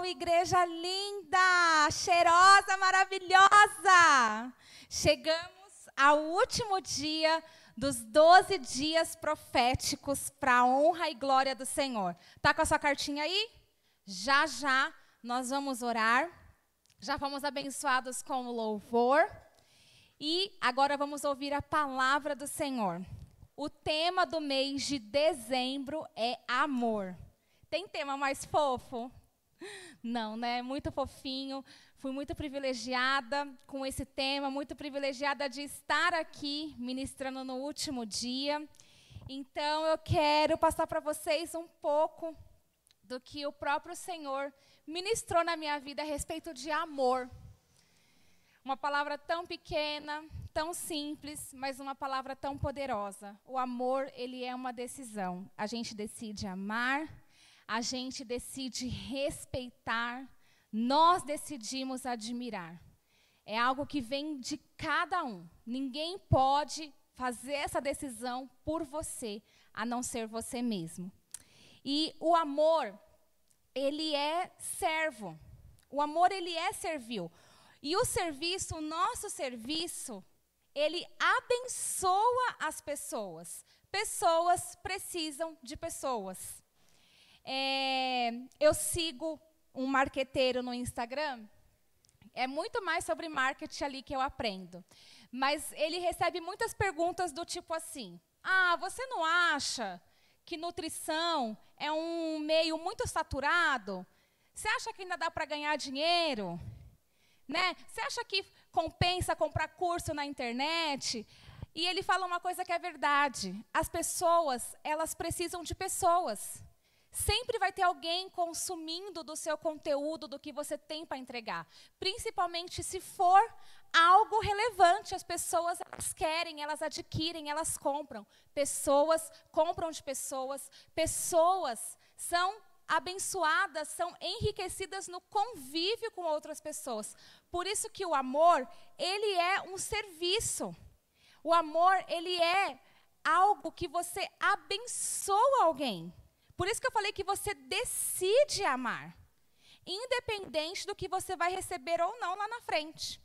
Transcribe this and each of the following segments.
Shalom, igreja linda, cheirosa, maravilhosa! Chegamos ao último dia dos 12 dias proféticos para a honra e glória do Senhor. Tá com a sua cartinha aí? Já já nós vamos orar. Já fomos abençoados com o louvor. E agora vamos ouvir a palavra do Senhor. O tema do mês de dezembro é amor. Tem tema mais fofo? Não, né? Muito fofinho. Fui muito privilegiada com esse tema, muito privilegiada de estar aqui ministrando no último dia. Então, eu quero passar para vocês um pouco do que o próprio Senhor ministrou na minha vida a respeito de amor. Uma palavra tão pequena, tão simples, mas uma palavra tão poderosa. O amor, ele é uma decisão. A gente decide amar, a gente decide respeitar, nós decidimos admirar. É algo que vem de cada um. Ninguém pode fazer essa decisão por você, a não ser você mesmo. E o amor, ele é servo. O amor, ele é servil. E o serviço, o nosso serviço, ele abençoa as pessoas. Pessoas precisam de pessoas. Eu sigo um marqueteiro no Instagram. É muito mais sobre marketing ali que eu aprendo. Mas ele recebe muitas perguntas do tipo assim: ah, você não acha que nutrição é um meio muito saturado? Você acha que ainda dá para ganhar dinheiro? Né? Você acha que compensa comprar curso na internet? E ele fala uma coisa que é verdade. As pessoas, elas precisam de pessoas. Sempre vai ter alguém consumindo do seu conteúdo, do que você tem para entregar. Principalmente se for algo relevante. As pessoas, elas querem, elas adquirem, elas compram. Pessoas compram de pessoas. Pessoas são abençoadas, são enriquecidas no convívio com outras pessoas. Por isso que o amor, ele é um serviço. O amor, ele é algo que você abençoa alguém. Por isso que eu falei que você decide amar, independente do que você vai receber ou não lá na frente.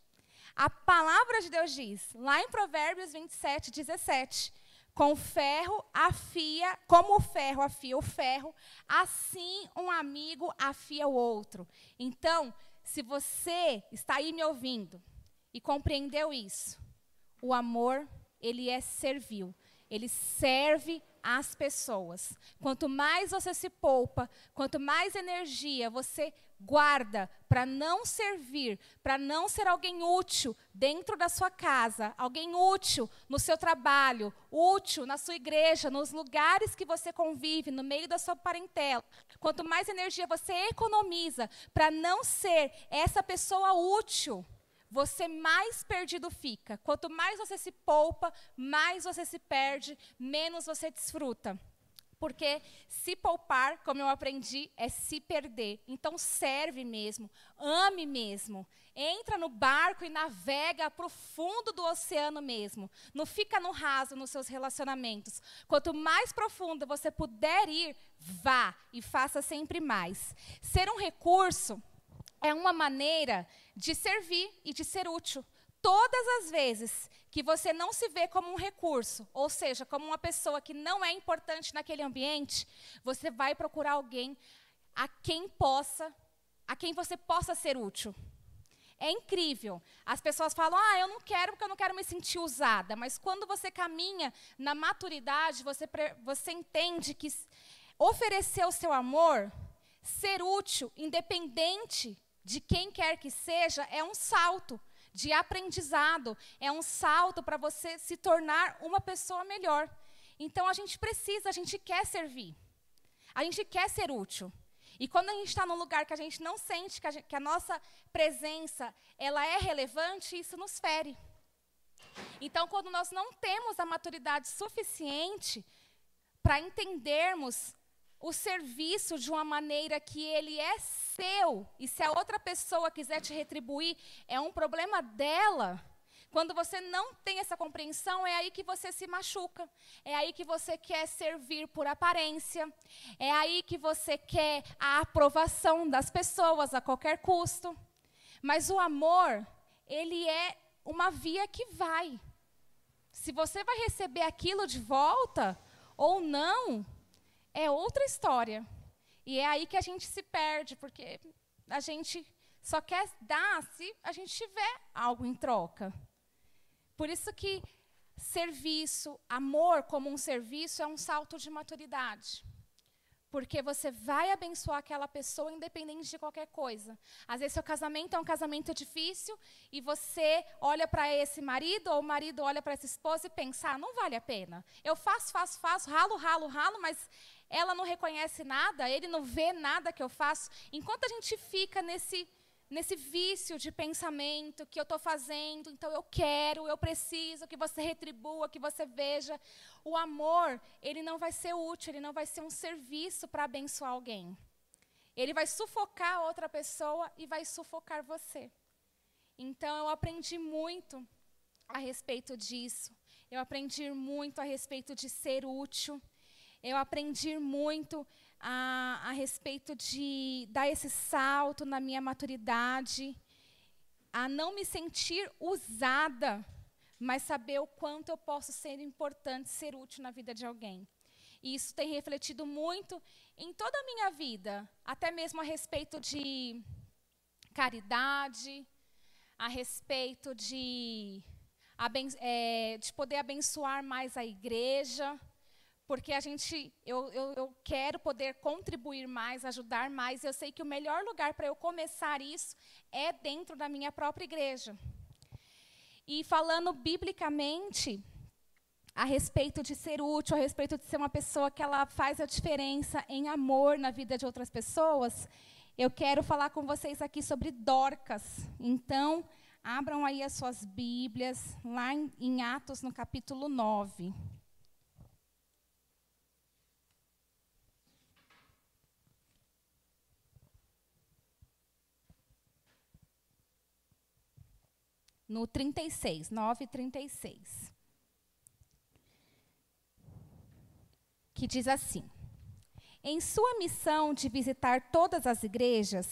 A palavra de Deus diz, lá em Provérbios 27, 17, como o ferro afia o ferro, assim um amigo afia o outro. Então, se você está aí me ouvindo e compreendeu isso, o amor, ele é servil. Ele serve às pessoas. Quanto mais você se poupa, quanto mais energia você guarda para não servir, para não ser alguém útil dentro da sua casa, alguém útil no seu trabalho, útil na sua igreja, nos lugares que você convive, no meio da sua parentela. Quanto mais energia você economiza para não ser essa pessoa útil, você mais perdido fica. Quanto mais você se poupa, mais você se perde, menos você desfruta. Porque se poupar, como eu aprendi, é se perder. Então serve mesmo, ame mesmo. Entra no barco e navega para o fundo do oceano mesmo. Não fica no raso nos seus relacionamentos. Quanto mais profundo você puder ir, vá e faça sempre mais. Ser um recurso é uma maneira de servir e de ser útil. Todas as vezes que você não se vê como um recurso, ou seja, como uma pessoa que não é importante naquele ambiente, você vai procurar alguém a quem você possa ser útil. É incrível. As pessoas falam, eu não quero porque eu não quero me sentir usada. Mas quando você caminha na maturidade, você entende que oferecer o seu amor, ser útil, independente de quem quer que seja, é um salto de aprendizado, é um salto para você se tornar uma pessoa melhor. Então, a gente quer servir, a gente quer ser útil. E quando a gente está num lugar que a gente não sente que a nossa presença ela é relevante, isso nos fere. Então, quando nós não temos a maturidade suficiente para entendermos o serviço de uma maneira que ele é seu, e se a outra pessoa quiser te retribuir, é um problema dela. Quando você não tem essa compreensão, é aí que você se machuca. É aí que você quer servir por aparência. É aí que você quer a aprovação das pessoas a qualquer custo. Mas o amor, ele é uma via que vai. Se você vai receber aquilo de volta ou não, é outra história. E é aí que a gente se perde, porque a gente só quer dar se a gente tiver algo em troca. Por isso que serviço, amor como um serviço é um salto de maturidade. Porque você vai abençoar aquela pessoa independente de qualquer coisa. Às vezes, seu casamento é um casamento difícil e você olha para esse marido ou o marido olha para essa esposa e pensa, não vale a pena. Eu faço, ralo, mas ela não reconhece nada, ele não vê nada que eu faço. Enquanto a gente fica nesse vício de pensamento que eu estou fazendo, então eu quero, eu preciso que você retribua, que você veja. O amor, ele não vai ser útil, ele não vai ser um serviço para abençoar alguém. Ele vai sufocar a outra pessoa e vai sufocar você. Então, eu aprendi muito a respeito disso. Eu aprendi muito a respeito de ser útil. Eu aprendi muito a respeito de dar esse salto na minha maturidade, a não me sentir usada, mas saber o quanto eu posso ser importante, ser útil na vida de alguém. E isso tem refletido muito em toda a minha vida, até mesmo a respeito de caridade, a respeito de poder abençoar mais a igreja, porque eu quero poder contribuir mais, ajudar mais. Eu sei que o melhor lugar para eu começar isso é dentro da minha própria igreja. E falando biblicamente a respeito de ser útil, a respeito de ser uma pessoa que ela faz a diferença em amor na vida de outras pessoas, eu quero falar com vocês aqui sobre Dorcas. Então, abram aí as suas Bíblias, lá em Atos, no capítulo 9. No 36, 9:36. Que diz assim: em sua missão de visitar todas as igrejas,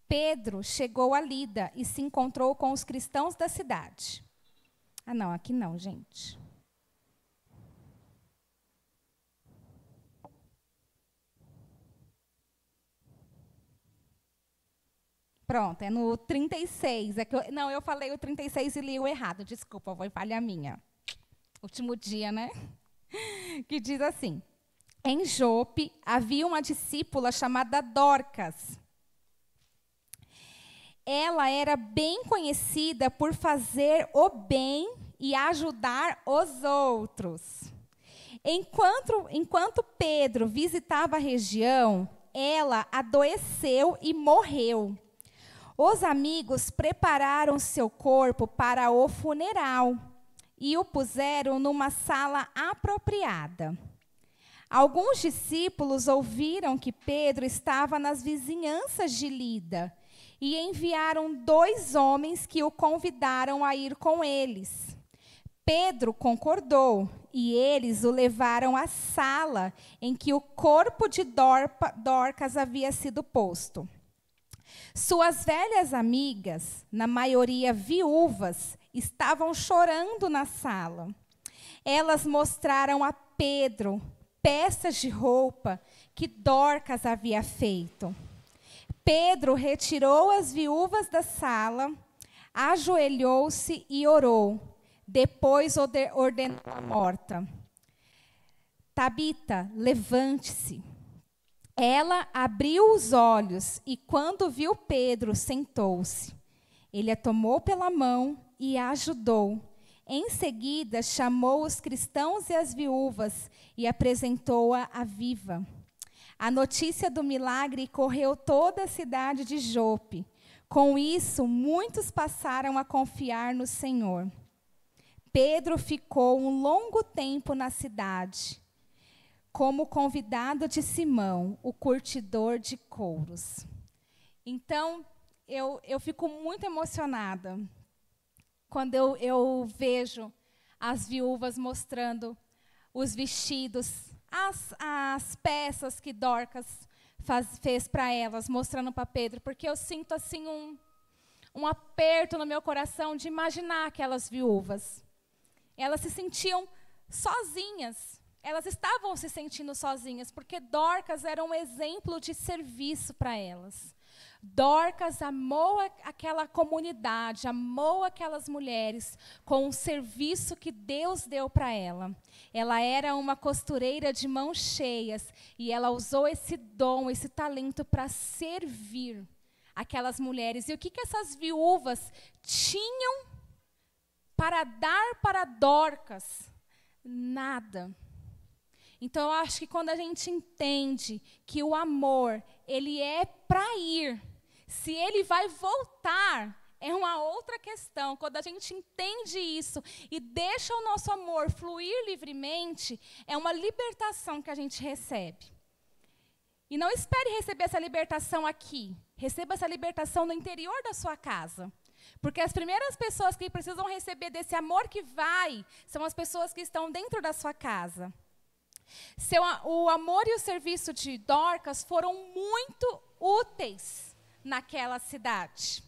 Pedro chegou a Lida e se encontrou com os cristãos da cidade. Ah, não, aqui não, gente. Pronto, é no 36. Eu falei o 36 e li o errado. Desculpa, foi falha minha. Último dia, né? Que diz assim: em Jope havia uma discípula chamada Dorcas. Ela era bem conhecida por fazer o bem e ajudar os outros. Enquanto Pedro visitava a região, ela adoeceu e morreu. Os amigos prepararam seu corpo para o funeral e o puseram numa sala apropriada. Alguns discípulos ouviram que Pedro estava nas vizinhanças de Lida e enviaram 2 homens que o convidaram a ir com eles. Pedro concordou e eles o levaram à sala em que o corpo de Dorcas havia sido posto. Suas velhas amigas, na maioria viúvas, estavam chorando na sala. Elas mostraram a Pedro peças de roupa que Dorcas havia feito. Pedro retirou as viúvas da sala, ajoelhou-se e orou. Depois ordenou a morta: Tabita, levante-se. Ela abriu os olhos e, quando viu Pedro, sentou-se. Ele a tomou pela mão e a ajudou. Em seguida, chamou os cristãos e as viúvas e apresentou-a viva. A notícia do milagre correu toda a cidade de Jope. Com isso, muitos passaram a confiar no Senhor. Pedro ficou um longo tempo na cidade, como convidado de Simão, o curtidor de couros. Então, eu fico muito emocionada quando eu vejo as viúvas mostrando os vestidos, as peças que Dorcas fez para elas, mostrando para Pedro, porque eu sinto assim um aperto no meu coração de imaginar aquelas viúvas. Elas se sentiam sozinhas, elas estavam se sentindo sozinhas, porque Dorcas era um exemplo de serviço para elas. Dorcas amou aquela comunidade, amou aquelas mulheres com o serviço que Deus deu para ela. Ela era uma costureira de mãos cheias e ela usou esse dom, esse talento para servir aquelas mulheres. E o que essas viúvas tinham para dar para Dorcas? Nada. Então, eu acho que quando a gente entende que o amor, ele é para ir, se ele vai voltar, é uma outra questão. Quando a gente entende isso e deixa o nosso amor fluir livremente, é uma libertação que a gente recebe. E não espere receber essa libertação aqui. Receba essa libertação no interior da sua casa. Porque as primeiras pessoas que precisam receber desse amor que vai, são as pessoas que estão dentro da sua casa. O amor e o serviço de Dorcas foram muito úteis naquela cidade.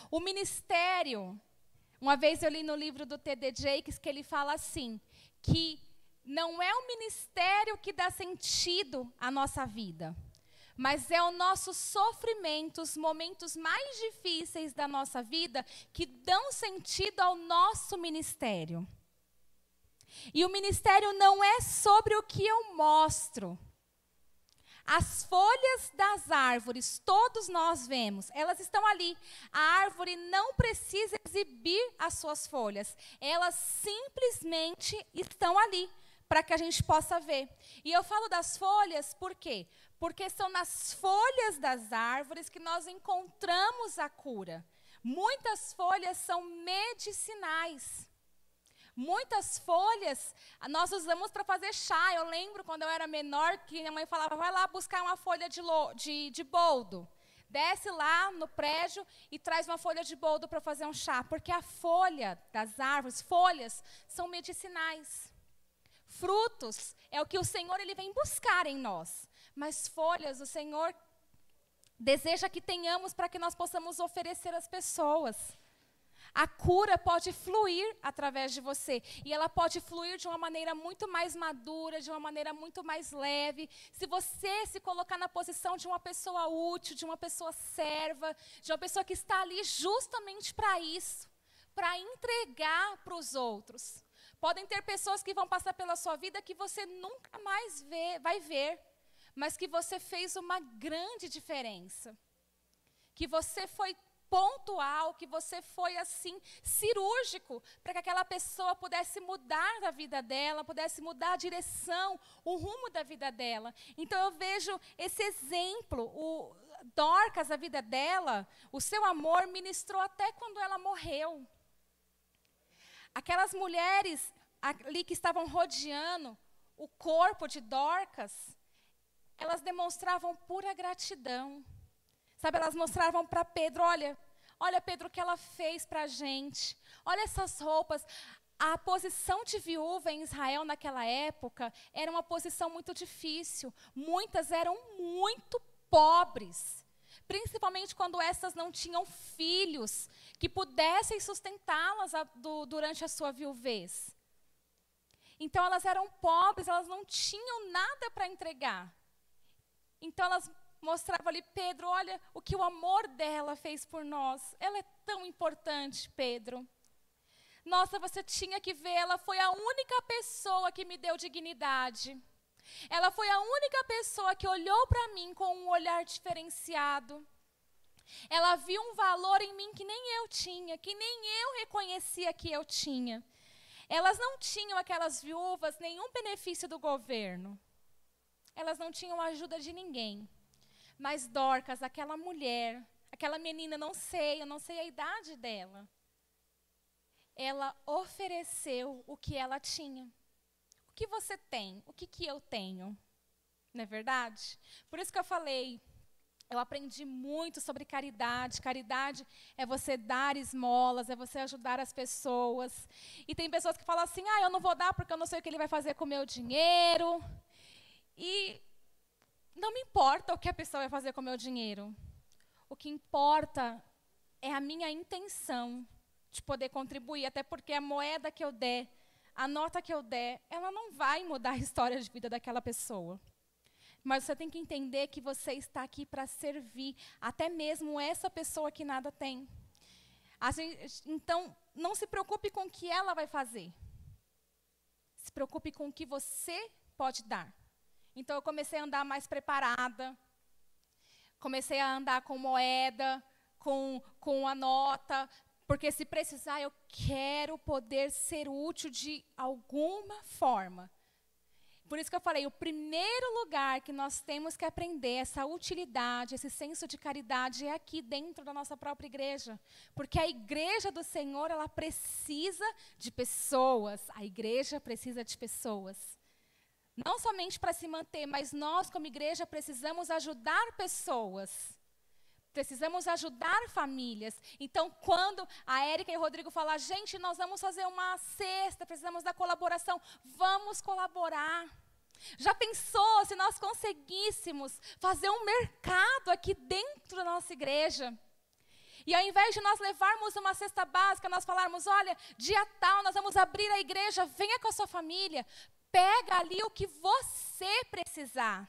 O ministério, uma vez eu li no livro do T.D. Jakes que ele fala assim, que não é o ministério que dá sentido à nossa vida, mas é o nosso sofrimento, os momentos mais difíceis da nossa vida que dão sentido ao nosso ministério. E o ministério não é sobre o que eu mostro. As folhas das árvores, todos nós vemos, elas estão ali. A árvore não precisa exibir as suas folhas. Elas simplesmente estão ali, para que a gente possa ver. E eu falo das folhas por quê? Porque são nas folhas das árvores que nós encontramos a cura. Muitas folhas são medicinais. Muitas folhas nós usamos para fazer chá. Eu lembro quando eu era menor que minha mãe falava, vai lá buscar uma folha de boldo. Desce lá no prédio e traz uma folha de boldo para fazer um chá. Porque a folha das árvores, folhas, são medicinais. Frutos é o que o Senhor ele vem buscar em nós. Mas folhas o Senhor deseja que tenhamos para que nós possamos oferecer às pessoas. A cura pode fluir através de você. E ela pode fluir de uma maneira muito mais madura, de uma maneira muito mais leve. Se você se colocar na posição de uma pessoa útil, de uma pessoa serva, de uma pessoa que está ali justamente para isso, para entregar para os outros. Podem ter pessoas que vão passar pela sua vida que você nunca mais vai ver, mas que você fez uma grande diferença. Que você foi pontual, que você foi assim, cirúrgico, para que aquela pessoa pudesse mudar a vida dela, pudesse mudar a direção, o rumo da vida dela. Então eu vejo esse exemplo, o Dorcas, a vida dela, o seu amor ministrou até quando ela morreu. Aquelas mulheres ali que estavam rodeando o corpo de Dorcas, elas demonstravam pura gratidão. Sabe, elas mostravam para Pedro, olha Pedro, o que ela fez para a gente. Olha essas roupas. A posição de viúva em Israel naquela época era uma posição muito difícil. Muitas eram muito pobres. Principalmente quando essas não tinham filhos que pudessem sustentá-las durante a sua viuvez. Então elas eram pobres, elas não tinham nada para entregar. Então elas mostrava ali, Pedro, olha o que o amor dela fez por nós. Ela é tão importante, Pedro. Nossa, você tinha que ver, ela foi a única pessoa que me deu dignidade. Ela foi a única pessoa que olhou para mim com um olhar diferenciado. Ela viu um valor em mim que nem eu tinha, que nem eu reconhecia que eu tinha. Elas não tinham, aquelas viúvas, nenhum benefício do governo. Elas não tinham ajuda de ninguém. Mas Dorcas, aquela mulher, aquela menina, eu não sei a idade dela, ela ofereceu o que ela tinha. O que você tem? O que eu tenho? Não é verdade? Por isso que eu falei, Eu aprendi muito sobre caridade. Caridade é você dar esmolas, é você ajudar as pessoas. E tem pessoas que falam assim, eu não vou dar porque eu não sei o que ele vai fazer com o meu dinheiro. E não me importa o que a pessoa vai fazer com o meu dinheiro. O que importa é a minha intenção de poder contribuir, até porque a moeda que eu der, a nota que eu der, ela não vai mudar a história de vida daquela pessoa. Mas você tem que entender que você está aqui para servir, até mesmo essa pessoa que nada tem. Então, não se preocupe com o que ela vai fazer. Se preocupe com o que você pode dar. Então, eu comecei a andar mais preparada. Comecei a andar com moeda, com a nota. Porque se precisar, eu quero poder ser útil de alguma forma. Por isso que eu falei, o primeiro lugar que nós temos que aprender essa utilidade, esse senso de caridade é aqui dentro da nossa própria igreja. Porque a igreja do Senhor, ela precisa de pessoas. A igreja precisa de pessoas. Não somente para se manter, mas nós como igreja precisamos ajudar pessoas. Precisamos ajudar famílias. Então, quando a Érica e o Rodrigo falam, gente, nós vamos fazer uma cesta, precisamos da colaboração, vamos colaborar. Já pensou se nós conseguíssemos fazer um mercado aqui dentro da nossa igreja? E ao invés de nós levarmos uma cesta básica, nós falarmos, olha, dia tal, nós vamos abrir a igreja, venha com a sua família, pega ali o que você precisar.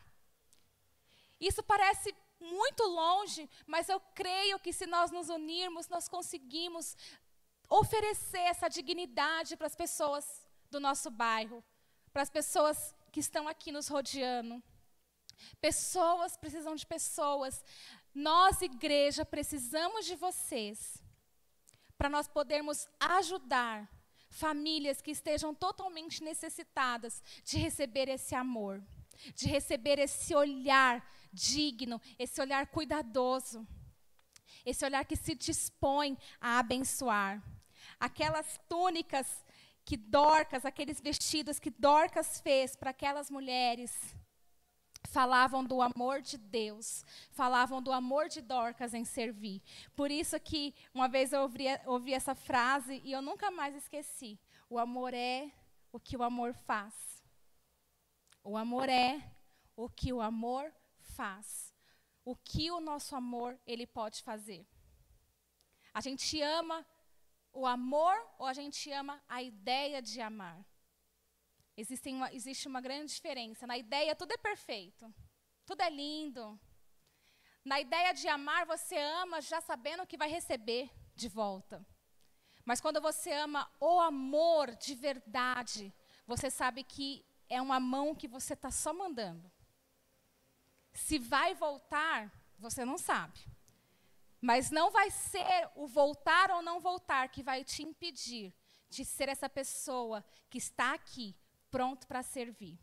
Isso parece muito longe, mas eu creio que se nós nos unirmos, nós conseguimos oferecer essa dignidade para as pessoas do nosso bairro, para as pessoas que estão aqui nos rodeando. Pessoas precisam de pessoas. Nós, igreja, precisamos de vocês para nós podermos ajudar famílias que estejam totalmente necessitadas de receber esse amor, de receber esse olhar digno, esse olhar cuidadoso, esse olhar que se dispõe a abençoar. Aquelas túnicas que Dorcas, aqueles vestidos que Dorcas fez para aquelas mulheres, falavam do amor de Deus, falavam do amor de Dorcas em servir. Por isso que uma vez eu ouvi essa frase e eu nunca mais esqueci. O amor é o que o amor faz. O amor é o que o amor faz. O que o nosso amor, ele pode fazer. A gente ama o amor ou a gente ama a ideia de amar? Existe uma grande diferença. Na ideia, tudo é perfeito. Tudo é lindo. Na ideia de amar, você ama já sabendo que vai receber de volta. Mas quando você ama o amor de verdade, você sabe que é uma mão que você está só mandando. Se vai voltar, você não sabe. Mas não vai ser o voltar ou não voltar que vai te impedir de ser essa pessoa que está aqui, pronto para servir.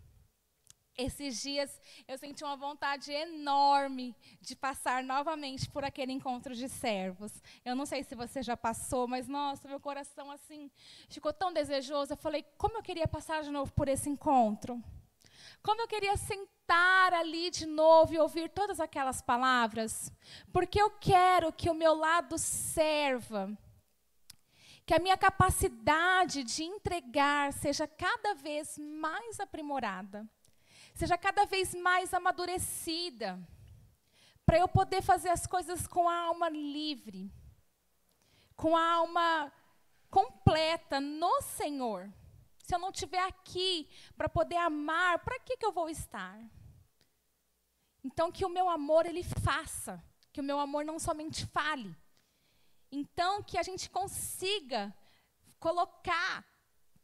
Esses dias eu senti uma vontade enorme de passar novamente por aquele encontro de servos. Eu não sei se você já passou, mas nossa, meu coração assim ficou tão desejoso. Eu falei, como eu queria passar de novo por esse encontro. Como eu queria sentar ali de novo e ouvir todas aquelas palavras. Porque eu quero que o meu lado serva, que a minha capacidade de entregar seja cada vez mais aprimorada, seja cada vez mais amadurecida, para eu poder fazer as coisas com a alma livre, com a alma completa no Senhor. Se eu não estiver aqui para poder amar, para que eu vou estar? Então, que o meu amor, ele faça, que o meu amor não somente fale. Então, que a gente consiga colocar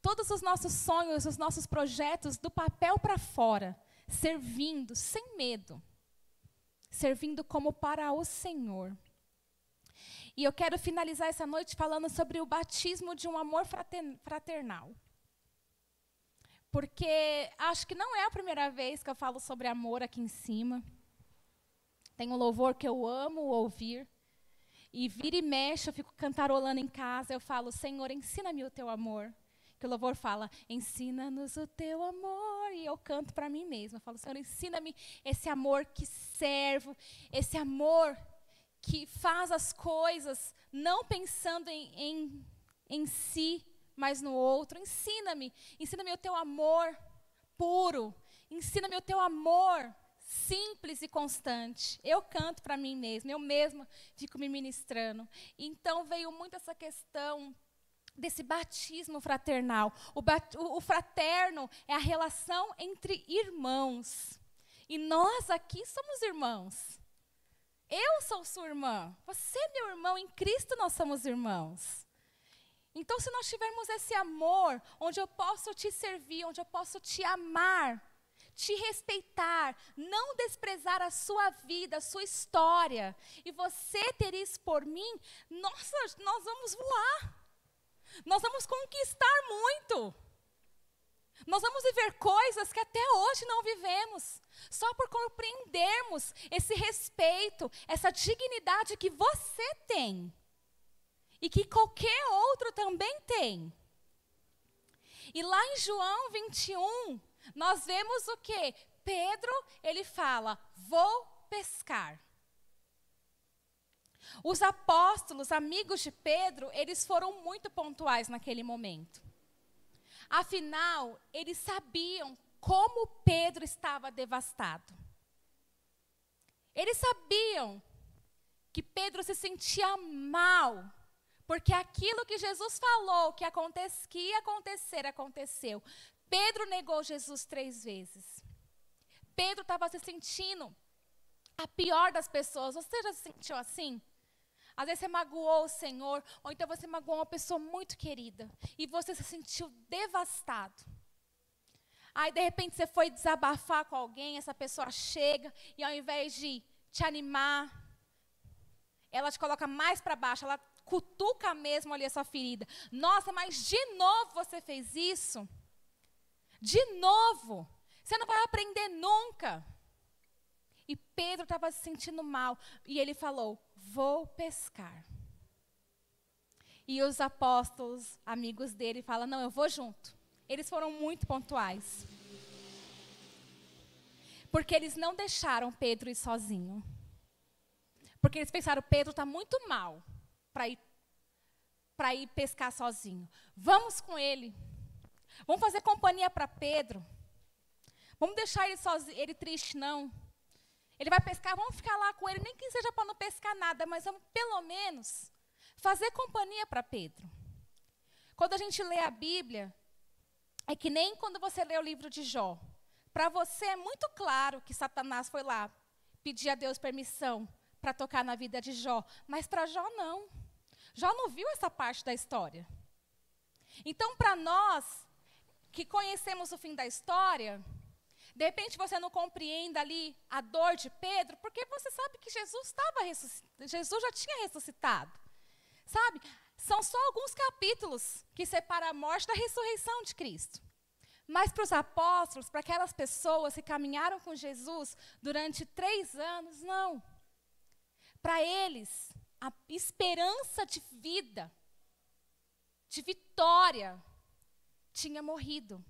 todos os nossos sonhos, os nossos projetos do papel para fora, servindo sem medo, servindo como para o Senhor. E eu quero finalizar essa noite falando sobre o batismo de um amor fraternal. Porque acho que não é a primeira vez que eu falo sobre amor aqui em cima. Tem um louvor que eu amo ouvir. E vira e mexe, eu fico cantarolando em casa. Eu falo, Senhor, ensina-me o teu amor. Que que o louvor fala, ensina-nos o teu amor. E eu canto para mim mesma. Eu falo, Senhor, ensina-me esse amor que serve, esse amor que faz as coisas não pensando em si, mas no outro. Ensina-me o teu amor puro. Ensina-me o teu amor simples e constante. Eu canto para mim mesma, eu mesma fico me ministrando. Então veio muito essa questão desse batismo fraternal. O fraterno é a relação entre irmãos. E nós aqui somos irmãos. Eu sou sua irmã, você é meu irmão, em Cristo nós somos irmãos. Então, se nós tivermos esse amor, onde eu posso te servir, onde eu posso te amar, te respeitar, não desprezar a sua vida, a sua história, e você ter isso por mim, nossa, nós vamos voar. Nós vamos conquistar muito. Nós vamos viver coisas que até hoje não vivemos, só por compreendermos esse respeito, essa dignidade que você tem e que qualquer outro também tem. E lá em João 21, nós vemos o quê? Pedro, ele fala, vou pescar. Os apóstolos, amigos de Pedro, eles foram muito pontuais naquele momento. Afinal, eles sabiam como Pedro estava devastado. Eles sabiam que Pedro se sentia mal, porque aquilo que Jesus falou que ia acontecer, aconteceu. Pedro negou Jesus 3 vezes. Pedro estava se sentindo a pior das pessoas. Você já se sentiu assim? Às vezes você magoou o Senhor, ou então você magoou uma pessoa muito querida, e você se sentiu devastado. Aí, de repente, você foi desabafar com alguém, essa pessoa chega, e ao invés de te animar, ela te coloca mais para baixo, ela cutuca mesmo ali a sua ferida. Nossa, mas de novo você fez isso? De novo? Você não vai aprender nunca. E Pedro estava se sentindo mal. E ele falou, vou pescar. E os apóstolos, amigos dele, falam, não, eu vou junto. Eles foram muito pontuais. Porque eles não deixaram Pedro ir sozinho. Porque eles pensaram, Pedro está muito mal para ir pescar sozinho. Vamos com ele. Vamos fazer companhia para Pedro. Vamos deixar ele sozinho, ele triste, não. Ele vai pescar, vamos ficar lá com ele, nem que seja para não pescar nada, mas vamos pelo menos fazer companhia para Pedro. Quando a gente lê a Bíblia, é que nem quando você lê o livro de Jó. Para você é muito claro que Satanás foi lá pedir a Deus permissão para tocar na vida de Jó, mas para Jó não. Jó não viu essa parte da história. Então, para nós que conhecemos o fim da história, de repente você não compreenda ali a dor de Pedro, porque você sabe que Jesus já tinha ressuscitado. Sabe? São só alguns capítulos que separam a morte da ressurreição de Cristo. Mas para os apóstolos, para aquelas pessoas que caminharam com Jesus durante 3 anos, não. Para eles, a esperança de vida, de vitória, tinha morrido.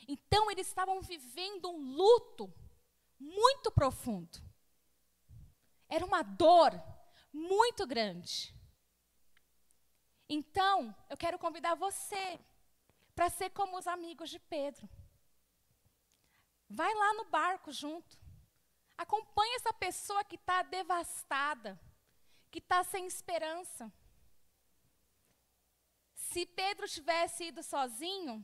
Então, eles estavam vivendo um luto muito profundo. Era uma dor muito grande. Então, eu quero convidar você para ser como os amigos de Pedro. Vai lá no barco junto. Acompanhe essa pessoa que está devastada, que está sem esperança. Se Pedro tivesse ido sozinho,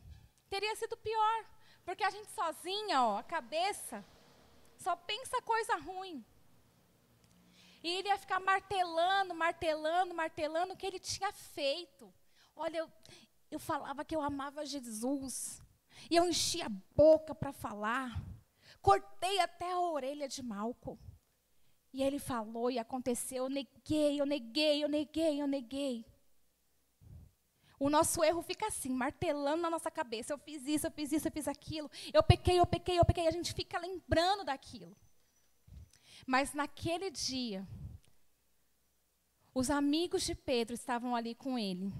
teria sido pior, porque a gente sozinha, a cabeça, só pensa coisa ruim. E ele ia ficar martelando o que ele tinha feito. Olha, eu falava que eu amava Jesus, e eu enchi a boca para falar, cortei até a orelha de Malco. E ele falou e aconteceu, eu neguei. O nosso erro fica assim, martelando na nossa cabeça. Eu fiz isso, eu fiz aquilo. Eu pequei. A gente fica lembrando daquilo. Mas naquele dia, os amigos de Pedro estavam ali com ele.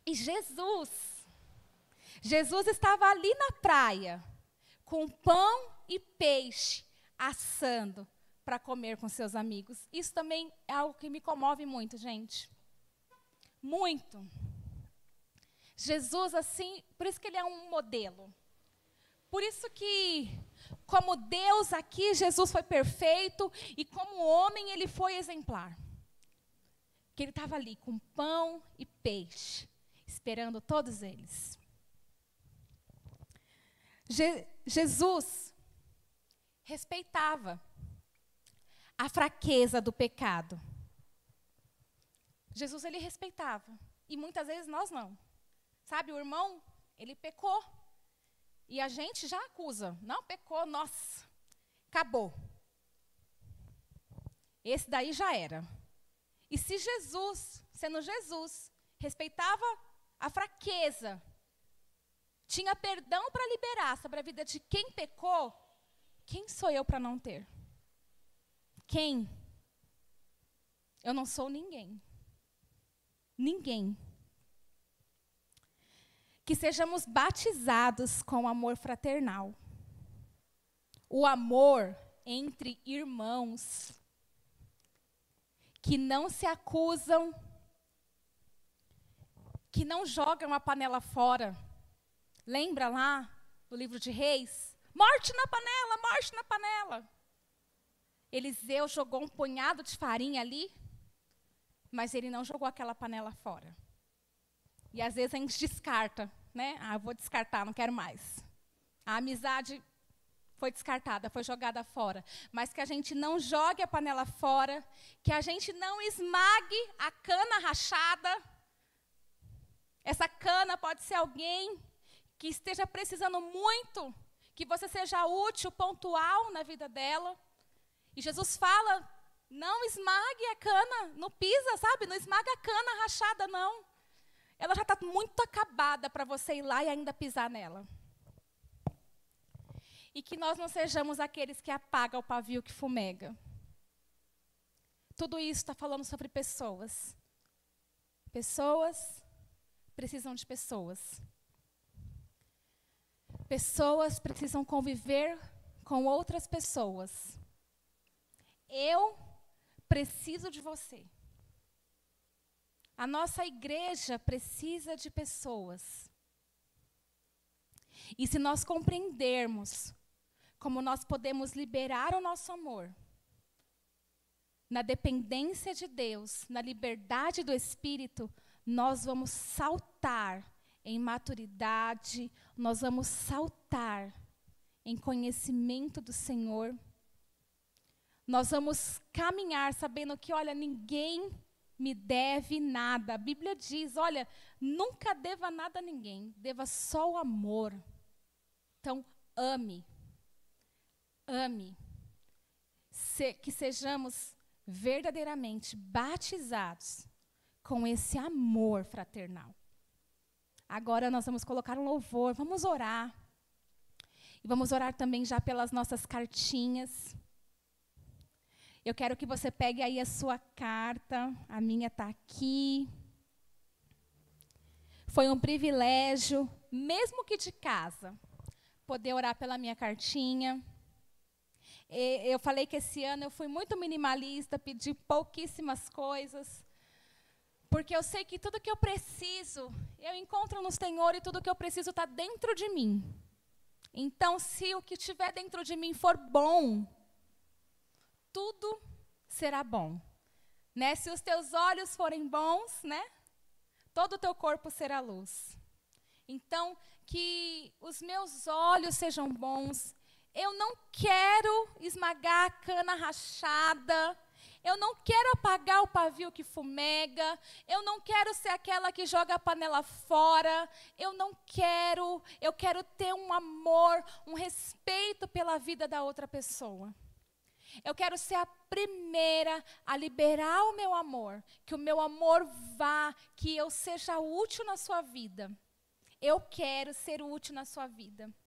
E Jesus, Jesus estava ali na praia, com pão e peixe, assando para comer com seus amigos. Isso também é algo que me comove muito, gente. Muito. Jesus, assim, por isso que ele é um modelo. Por isso que, como Deus aqui, Jesus foi perfeito, e como homem, ele foi exemplar. Que ele estava ali com pão e peixe, esperando todos eles. Jesus respeitava a fraqueza do pecado. Jesus, ele respeitava. E muitas vezes nós não. Sabe, o irmão, ele pecou. E a gente já acusa. Não, pecou, nossa, acabou. Esse daí já era. E se Jesus, sendo Jesus, respeitava a fraqueza, tinha perdão para liberar sobre a vida de quem pecou, quem sou eu para não ter? Quem? Eu não sou ninguém. Ninguém. Que sejamos batizados com amor fraternal. O amor entre irmãos. Que não se acusam. Que não jogam a panela fora. Lembra lá no livro de Reis? Morte na panela, morte na panela. Eliseu jogou um punhado de farinha ali, mas ele não jogou aquela panela fora. E às vezes a gente descarta, né? Ah, eu vou descartar, não quero mais. A amizade foi descartada, foi jogada fora. Mas que a gente não jogue a panela fora, que a gente não esmague a cana rachada. Essa cana pode ser alguém que esteja precisando muito, que você seja útil, pontual na vida dela. E Jesus fala, não esmague a cana, não pisa, sabe? Não esmaga a cana rachada, não. Ela já está muito acabada para você ir lá e ainda pisar nela. E que nós não sejamos aqueles que apagam o pavio que fumega. Tudo isso está falando sobre pessoas. Pessoas precisam de pessoas. Pessoas precisam conviver com outras pessoas. Eu preciso de você. A nossa igreja precisa de pessoas. E se nós compreendermos como nós podemos liberar o nosso amor, na dependência de Deus, na liberdade do Espírito, nós vamos saltar em maturidade, nós vamos saltar em conhecimento do Senhor. Nós vamos caminhar sabendo que, olha, ninguém me deve nada. A Bíblia diz, olha, nunca deva nada a ninguém, deva só o amor. Então, ame. Ame. Que sejamos verdadeiramente batizados com esse amor fraternal. Agora nós vamos colocar um louvor, vamos orar. E vamos orar também já pelas nossas cartinhas. Eu quero que você pegue aí a sua carta, a minha está aqui. Foi um privilégio, mesmo que de casa, poder orar pela minha cartinha. Eu falei que esse ano eu fui muito minimalista, pedi pouquíssimas coisas, porque eu sei que tudo que eu preciso, eu encontro no Senhor e tudo que eu preciso está dentro de mim. Então, se o que estiver dentro de mim for bom, tudo será bom, né? Se os teus olhos forem bons, né? Todo o teu corpo será luz. Então, que os meus olhos sejam bons. Eu não quero esmagar a cana rachada. Eu não quero apagar o pavio que fumega. Eu não quero ser aquela que joga a panela fora. Eu quero ter um amor, um respeito pela vida da outra pessoa. Eu quero ser a primeira a liberar o meu amor, que o meu amor vá, que eu seja útil na sua vida. Eu quero ser útil na sua vida.